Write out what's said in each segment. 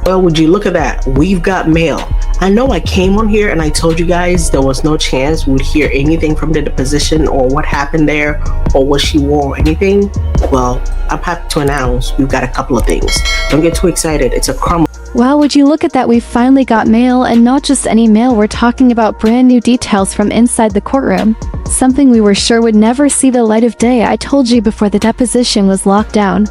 Well, would you look at that? We've got mail. I know I came on here and I told you guys there was no chance we'd hear anything from the deposition or what happened there or what she wore or anything. Well, I'm happy to announce we've got a couple of things. Don't get too excited. It's a crumb. Well, would you look at that, we finally got mail, and not just any mail, we're talking about brand new details from inside the courtroom. Something we were sure would never see the light of day. I told you before the deposition was locked down.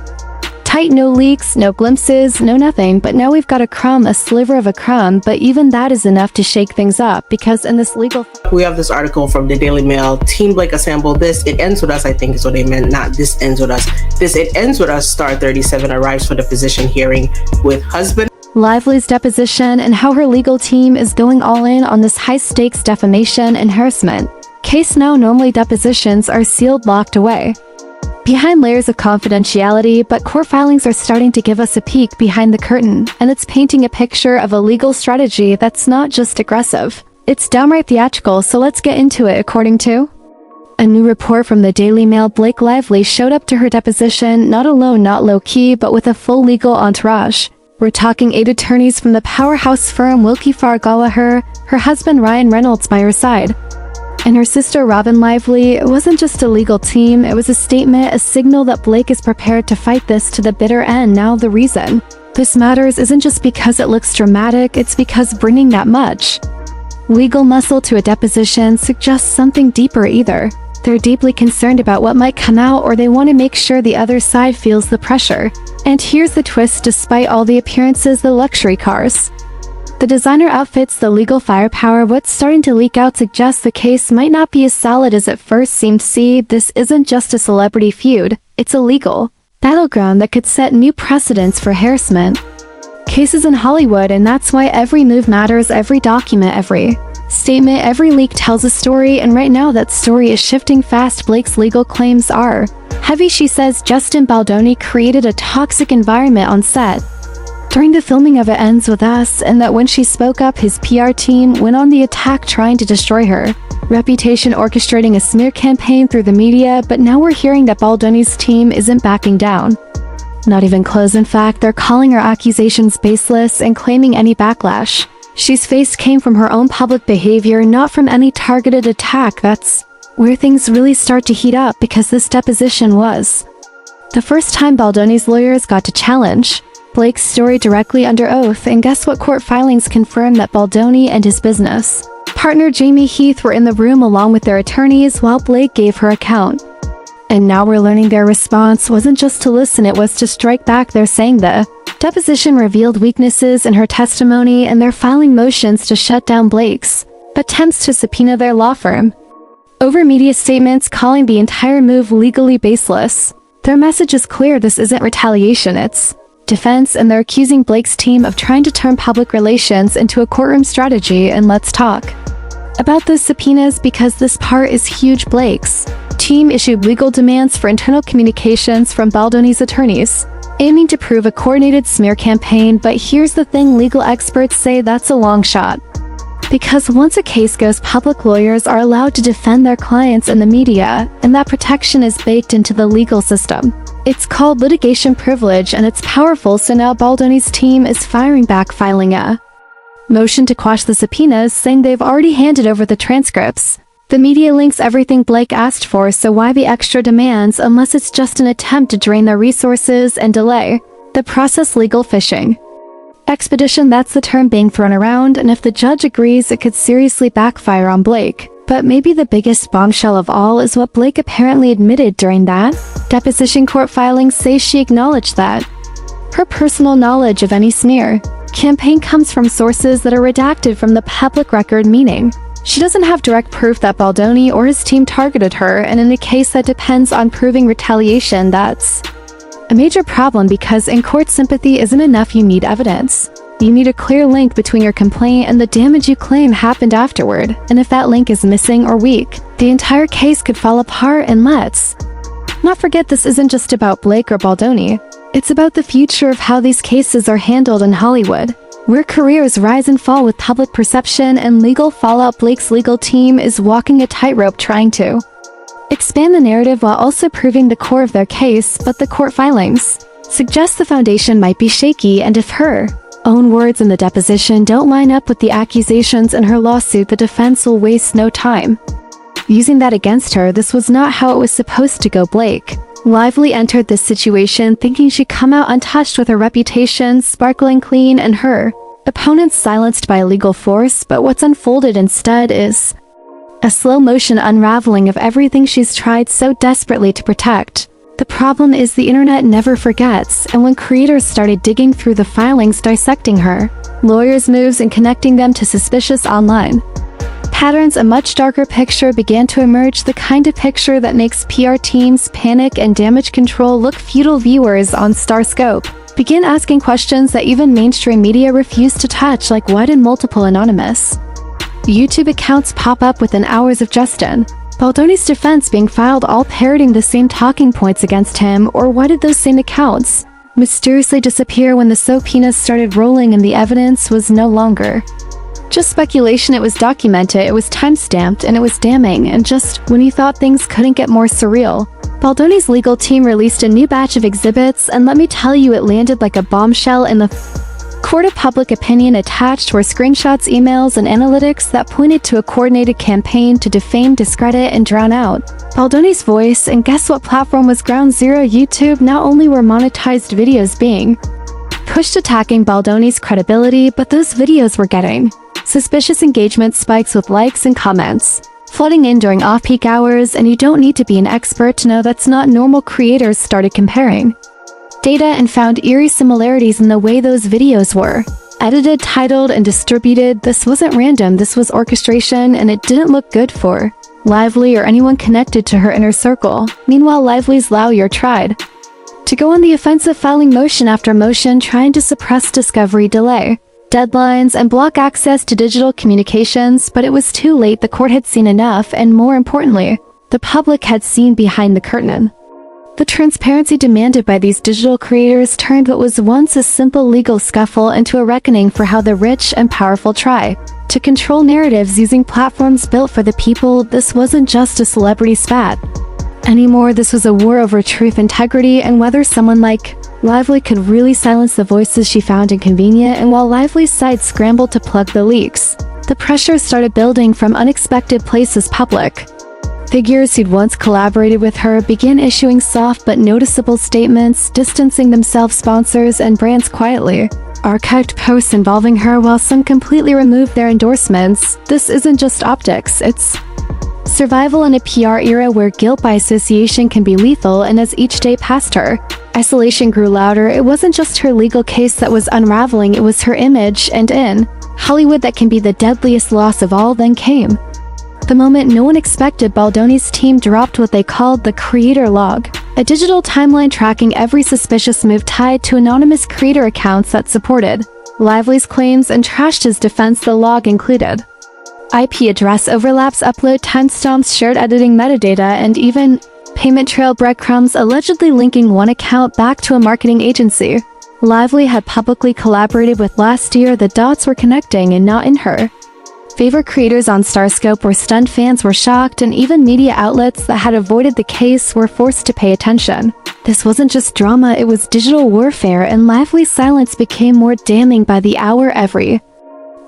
Tight, no leaks, no glimpses, no nothing, but now we've got a crumb, a sliver of a crumb, but even that is enough to shake things up, because in this legal... We have this article from the Daily Mail. Team Blake assembled this. It ends with us, I think is what they meant, not this ends with us. It ends with us. Star 37 arrives for the deposition hearing with husband Lively's deposition and how her legal team is going all in on this high-stakes defamation and harassment case. Now normally depositions are sealed, locked away behind layers of confidentiality, but court filings are starting to give us a peek behind the curtain, and it's painting a picture of a legal strategy that's not just aggressive, it's downright theatrical. So let's get into it. According to a new report from the Daily Mail, Blake Lively showed up to her deposition not alone, not low-key, but with a full legal entourage. We're talking 8 attorneys from the powerhouse firm Wilkie Fargawa, her husband Ryan Reynolds by her side, and her sister Robin Lively. It wasn't just a legal team, it was a statement, a signal that Blake is prepared to fight this to the bitter end. Now the reason this matters isn't just because it looks dramatic, it's because bringing that much legal muscle to a deposition suggests something deeper. Either they're deeply concerned about what might come out, or they want to make sure the other side feels the pressure. And here's the twist: despite all the appearances, the luxury cars, the designer outfits, the legal firepower, what's starting to leak out suggests the case might not be as solid as it first seemed. See, this isn't just a celebrity feud, it's a legal battleground that could set new precedents for harassment cases in Hollywood, and that's why every move matters, every document, every statement, every leak tells a story, and right now that story is shifting fast. Blake's legal claims are heavy. She says Justin Baldoni created a toxic environment on set during the filming of It Ends With Us, and that when she spoke up, his PR team went on the attack trying to destroy her reputation, orchestrating a smear campaign through the media. But now we're hearing that Baldoni's team isn't backing down. Not even close. In fact, they're calling her accusations baseless and claiming any backlash she's faced came from her own public behavior, not from any targeted attack. That's where things really start to heat up, because this deposition was the first time Baldoni's lawyers got to challenge Blake's story directly under oath. And guess what? Court filings confirm that Baldoni and his business partner Jamie Heath were in the room along with their attorneys while Blake gave her account. And now we're learning their response wasn't just to listen, it was to strike back. They're saying the deposition revealed weaknesses in her testimony, and they're filing motions to shut down Blake's attempts to subpoena their law firm over media statements, calling the entire move legally baseless. Their message is clear: this isn't retaliation, it's defense, and they're accusing Blake's team of trying to turn public relations into a courtroom strategy. And let's talk about those subpoenas, because this part is huge. Blake's team issued legal demands for internal communications from Baldoni's attorneys, aiming to prove a coordinated smear campaign. But here's the thing: legal experts say that's a long shot, because once a case goes public, lawyers are allowed to defend their clients in the media, and that protection is baked into the legal system. It's called litigation privilege, and it's powerful. So now Baldoni's team is firing back, filing a motion to quash the subpoenas, saying they've already handed over the transcripts, the media links, everything Blake asked for. So why the extra demands unless it's just an attempt to drain their resources and delay the process? Legal fishing expedition, that's the term being thrown around, and if the judge agrees, it could seriously backfire on Blake. But maybe the biggest bombshell of all is what Blake apparently admitted during that deposition. Court filings say she acknowledged that her personal knowledge of any smear campaign comes from sources that are redacted from the public record, meaning she doesn't have direct proof that Baldoni or his team targeted her. And in a case that depends on proving retaliation, that's a major problem, because in court sympathy isn't enough. You need evidence. You need a clear link between your complaint and the damage you claim happened afterward. And if that link is missing or weak, the entire case could fall apart. And let's not forget, this isn't just about Blake or Baldoni. It's about the future of how these cases are handled in Hollywood, where careers rise and fall with public perception and legal fallout. Blake's legal team is walking a tightrope, trying to expand the narrative while also proving the core of their case. But the court filings suggest the foundation might be shaky, and if her own words in the deposition don't line up with the accusations in her lawsuit, the defense will waste no time using that against her. This was not how it was supposed to go. Blake Lively entered this situation thinking she'd come out untouched with her reputation sparkling clean and her opponents silenced by a legal force, but what's unfolded instead is a slow-motion unraveling of everything she's tried so desperately to protect. The problem is the internet never forgets, and when creators started digging through the filings dissecting her lawyers' moves and connecting them to suspicious online patterns, a much darker picture began to emerge, the kind of picture that makes PR teams panic and damage control look futile. Viewers on Starscope begin asking questions that even mainstream media refuse to touch, like why did multiple anonymous YouTube accounts pop up within hours of Justin Baldoni's defense being filed, all parroting the same talking points against him, or why did those same accounts mysteriously disappear when the subpoenas started rolling and the evidence was no longer just speculation? It was documented, it was time-stamped, and it was damning, and just when you thought things couldn't get more surreal, Baldoni's legal team released a new batch of exhibits, and let me tell you, it landed like a bombshell in the court of public opinion. Attached were screenshots, emails, and analytics that pointed to a coordinated campaign to defame, discredit, and drown out Baldoni's voice. And guess what platform was ground zero? YouTube. Not only were monetized videos being pushed attacking Baldoni's credibility, but those videos were getting suspicious engagement spikes with likes and comments flooding in during off-peak hours, and you don't need to be an expert to know that's not normal. Creators started comparing data and found eerie similarities in the way those videos were edited, titled, and distributed. This wasn't random, this was orchestration, and it didn't look good for Lively or anyone connected to her inner circle. Meanwhile, Lively's lawyer tried to go on the offensive, filing motion after motion, trying to suppress discovery, delay deadlines, and block access to digital communications, but it was too late. The court had seen enough, and more importantly, the public had seen behind the curtain. The transparency demanded by these digital creators turned what was once a simple legal scuffle into a reckoning for how the rich and powerful try to control narratives using platforms built for the people. This wasn't just a celebrity spat anymore, this was a war over truth, integrity, and whether someone like Lively could really silence the voices she found inconvenient. And while Lively's side scrambled to plug the leaks, the pressure started building from unexpected places. Public figures who'd once collaborated with her began issuing soft but noticeable statements, distancing themselves. Sponsors and brands quietly archived posts involving her, while some completely removed their endorsements. This isn't just optics, it's survival in a PR era where guilt by association can be lethal. And as each day passed, her isolation grew louder. It wasn't just her legal case that was unraveling, it was her image, and in Hollywood that can be the deadliest loss of all. Then came the moment no one expected. Baldoni's team dropped what they called the creator log, a digital timeline tracking every suspicious move tied to anonymous creator accounts that supported Lively's claims and trashed his defense. The log included IP address overlaps, upload timestamps, shared editing metadata, and even payment trail breadcrumbs allegedly linking one account back to a marketing agency Lively had publicly collaborated with last year. The dots were connecting, and not in her favor. Creators on Starscope were stunned, fans were shocked, and even media outlets that had avoided the case were forced to pay attention. This wasn't just drama, it was digital warfare, and Lively's silence became more damning by the hour. Every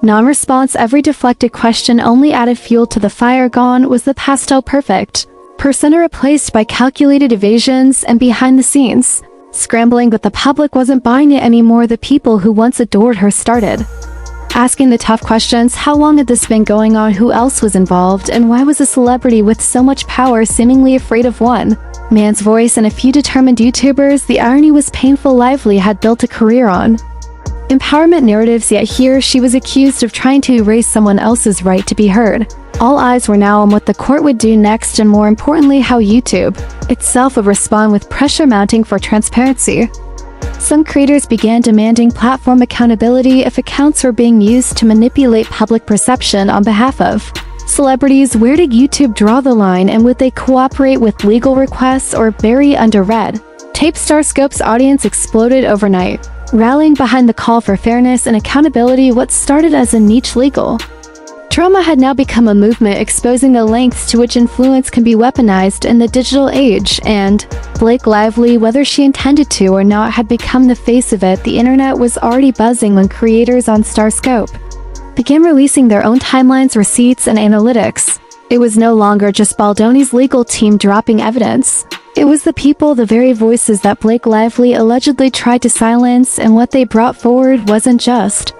non-response, every deflected question only added fuel to the fire. Gone was the pastel perfect persona, replaced by calculated evasions and behind the scenes scrambling. But the public wasn't buying it anymore. The people who once adored her started asking the tough questions. How long had this been going on? Who else was involved? And why was a celebrity with so much power seemingly afraid of one man's voice and a few determined YouTubers? The irony was painful. Lively had built a career on empowerment narratives, yet here she was accused of trying to erase someone else's right to be heard. All eyes were now on what the court would do next, and more importantly, how YouTube itself would respond, with pressure mounting for transparency. Some creators began demanding platform accountability if accounts were being used to manipulate public perception on behalf of celebrities. Where did YouTube draw the line, and would they cooperate with legal requests or bury under red tape? Starscope's audience exploded overnight, rallying behind the call for fairness and accountability. What started as a niche legal Drama had now become a movement exposing the lengths to which influence can be weaponized in the digital age, and Blake Lively, whether she intended to or not, had become the face of it. The internet was already buzzing when creators on Starscope began releasing their own timelines, receipts, and analytics. It was no longer just Baldoni's legal team dropping evidence. It was the people, the very voices that Blake Lively allegedly tried to silence, and what they brought forward wasn't just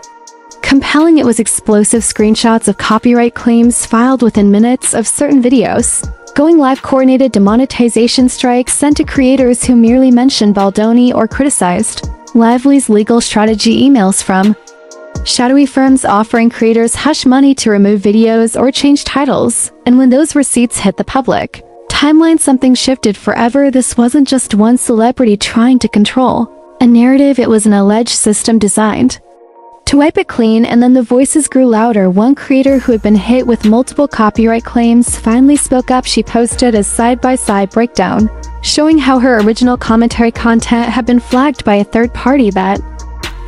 compelling, it was explosive screenshots of copyright claims filed within minutes of certain videos, going live coordinated demonetization strikes sent to creators who merely mentioned Baldoni or criticized Lively's legal strategy, emails from shadowy firms offering creators hush money to remove videos or change titles, and when those receipts hit the public timeline, something shifted forever. This wasn't just one celebrity trying to control a narrative, it was an alleged system designed to wipe it clean, and then the voices grew louder. One creator who had been hit with multiple copyright claims finally spoke up. She posted a side-by-side breakdown, showing how her original commentary content had been flagged by a third party that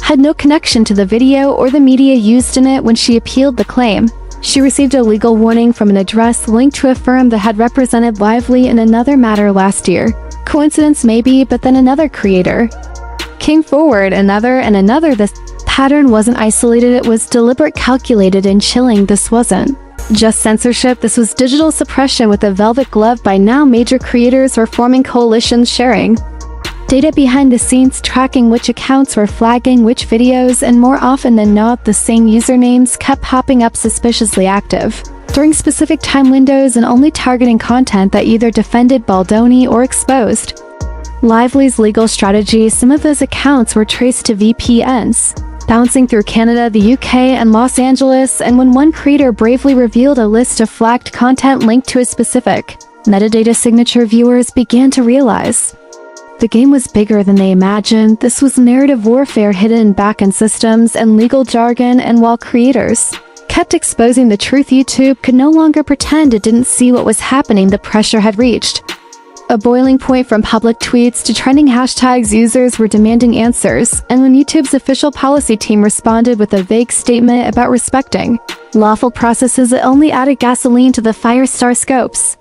had no connection to the video or the media used in it. When she appealed the claim, she received a legal warning from an address linked to a firm that had represented Lively in another matter last year. Coincidence maybe, but then another creator came forward, another and another. This pattern wasn't isolated, it was deliberate, calculated, and chilling. This wasn't just censorship, this was digital suppression with a velvet glove. By now, major creators were forming coalitions, sharing data behind the scenes, tracking which accounts were flagging which videos, and more often than not, the same usernames kept popping up suspiciously active during specific time windows and only targeting content that either defended Baldoni or exposed Lively's legal strategy. Some of those accounts were traced to VPNs bouncing through Canada, the UK, and Los Angeles, and when one creator bravely revealed a list of flagged content linked to a specific metadata signature, viewers began to realize the game was bigger than they imagined. This was narrative warfare hidden in back-end systems and legal jargon, and while creators kept exposing the truth, YouTube could no longer pretend it didn't see what was happening. The pressure had reached a boiling point. From public tweets to trending hashtags, users were demanding answers, and when YouTube's official policy team responded with a vague statement about respecting lawful processes, it only added gasoline to the fire. Starscope's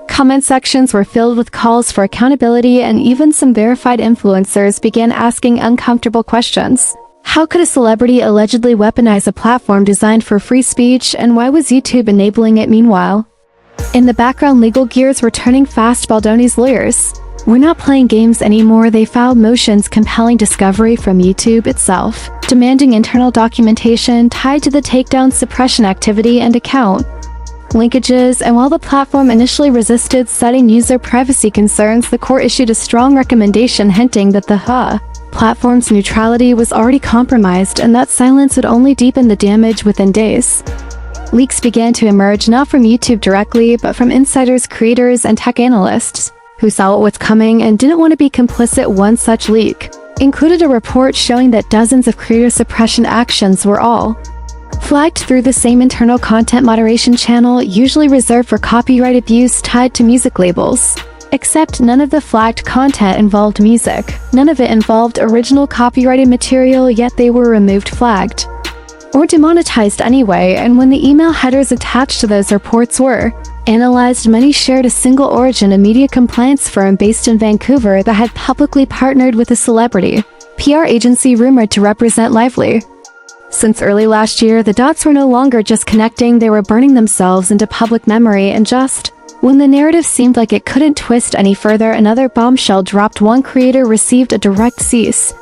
comment sections were filled with calls for accountability, and even some verified influencers began asking uncomfortable questions. How could a celebrity allegedly weaponize a platform designed for free speech, and why was YouTube enabling it? Meanwhile, in the background, legal gears were turning fast. Baldoni's lawyers were not playing games anymore. They filed motions compelling discovery from YouTube itself, demanding internal documentation tied to the takedown, suppression activity, and account linkages. And while the platform initially resisted, citing user privacy concerns, the court issued a strong recommendation hinting that the platform's neutrality was already compromised, and that silence would only deepen the damage. Within days, leaks began to emerge, not from YouTube directly, but from insiders, creators, and tech analysts who saw what was coming and didn't want to be complicit. One such leak included a report showing that dozens of creator suppression actions were all flagged through the same internal content moderation channel, usually reserved for copyright abuse tied to music labels. Except none of the flagged content involved music. None of it involved original copyrighted material, yet they were removed, flagged, or demonetized anyway. And when the email headers attached to those reports were analyzed, many shared a single origin, a media compliance firm based in Vancouver that had publicly partnered with a celebrity PR agency rumored to represent Lively. Since early last year, the dots were no longer just connecting, they were burning themselves into public memory, and just when the narrative seemed like it couldn't twist any further, another bombshell dropped. One creator received a direct cease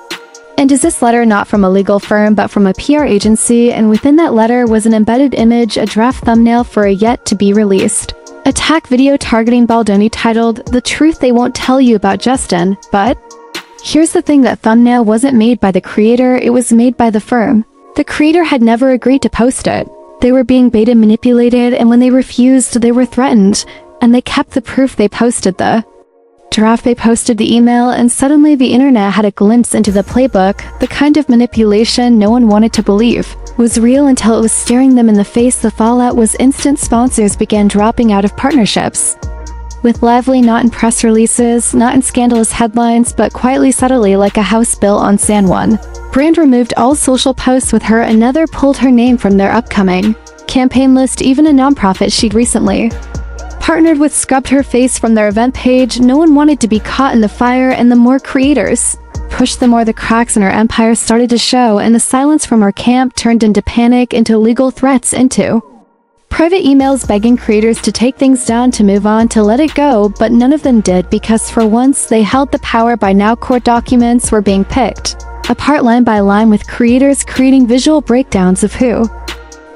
and desist letter, not from a legal firm but from a PR agency, and within that letter was an embedded image, a draft thumbnail for a yet-to-be-released attack video targeting Baldoni titled "The Truth They Won't Tell You About Justin." But here's the thing, that thumbnail wasn't made by the creator, it was made by the firm. The creator had never agreed to post it. They were being beta manipulated, and when they refused, they were threatened, and they kept the proof. They posted the draft, they posted the email, and suddenly the internet had a glimpse into the playbook, the kind of manipulation no one wanted to believe was real until it was staring them in the face. The fallout was instant. Sponsors began dropping out of partnerships with Lively, not in press releases, not in scandalous headlines, but quietly, subtly, like a house bill on San Juan. Brand removed all social posts with her, another pulled her name from their upcoming campaign list, even a nonprofit she'd recently partnered with scrubbed her face from their event page. No one wanted to be caught in the fire, and the more creators pushed, the more the cracks in her empire started to show, and the silence from her camp turned into panic, into legal threats, into private emails begging creators to take things down, to move on, to let it go. But none of them did, because for once they held the power. By now, court documents were being picked apart line by line, with creators creating visual breakdowns of who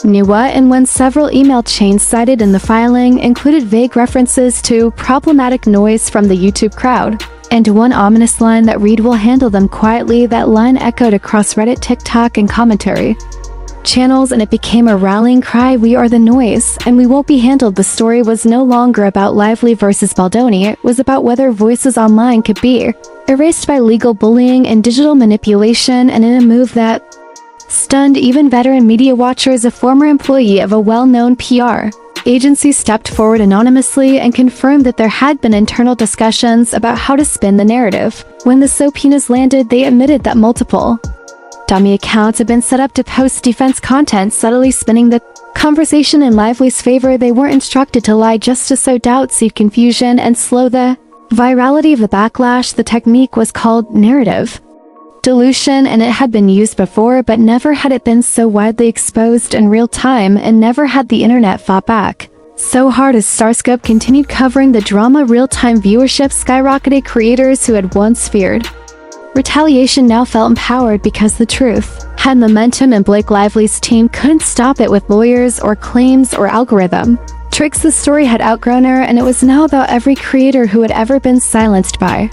knew what and when. Several email chains cited in the filing included vague references to problematic noise from the YouTube crowd, and one ominous line that read, "We'll handle them quietly." That line echoed across Reddit, TikTok, and commentary channels, and it became a rallying cry. "We are the noise, and we won't be handled." The story was no longer about Lively versus Baldoni. It was about whether voices online could be erased by legal bullying and digital manipulation. And in a move that stunned even veteran media watchers, a former employee of a well-known PR agency stepped forward anonymously and confirmed that there had been internal discussions about how to spin the narrative. When the subpoenas landed, they admitted that multiple dummy accounts had been set up to post defense content, subtly spinning the conversation in Lively's favor. They weren't instructed to lie just to sow doubt, seed confusion, and slow the virality of the backlash. The technique was called narrative dilution, and it had been used before, but never had it been so widely exposed in real time, and never had the internet fought back so hard as Starscope continued covering the drama. Real-time viewership skyrocketed. Creators who had once feared retaliation now felt empowered because the truth had momentum, and Blake Lively's team couldn't stop it with lawyers or claims or algorithm tricks. The story had outgrown her, and it was now about every creator who had ever been silenced by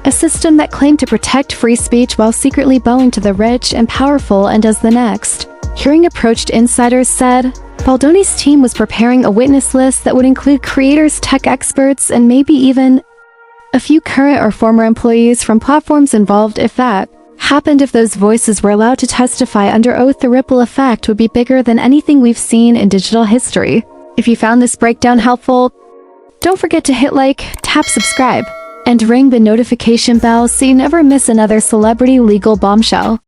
a system that claimed to protect free speech while secretly bowing to the rich and powerful. And as the next hearing approached, insiders said Baldoni's team was preparing a witness list that would include creators, tech experts, and maybe even a few current or former employees from platforms involved. If that happened, if those voices were allowed to testify under oath, the ripple effect would be bigger than anything we've seen in digital history. If you found this breakdown helpful, don't forget to hit like, tap subscribe, and ring the notification bell so you never miss another celebrity legal bombshell.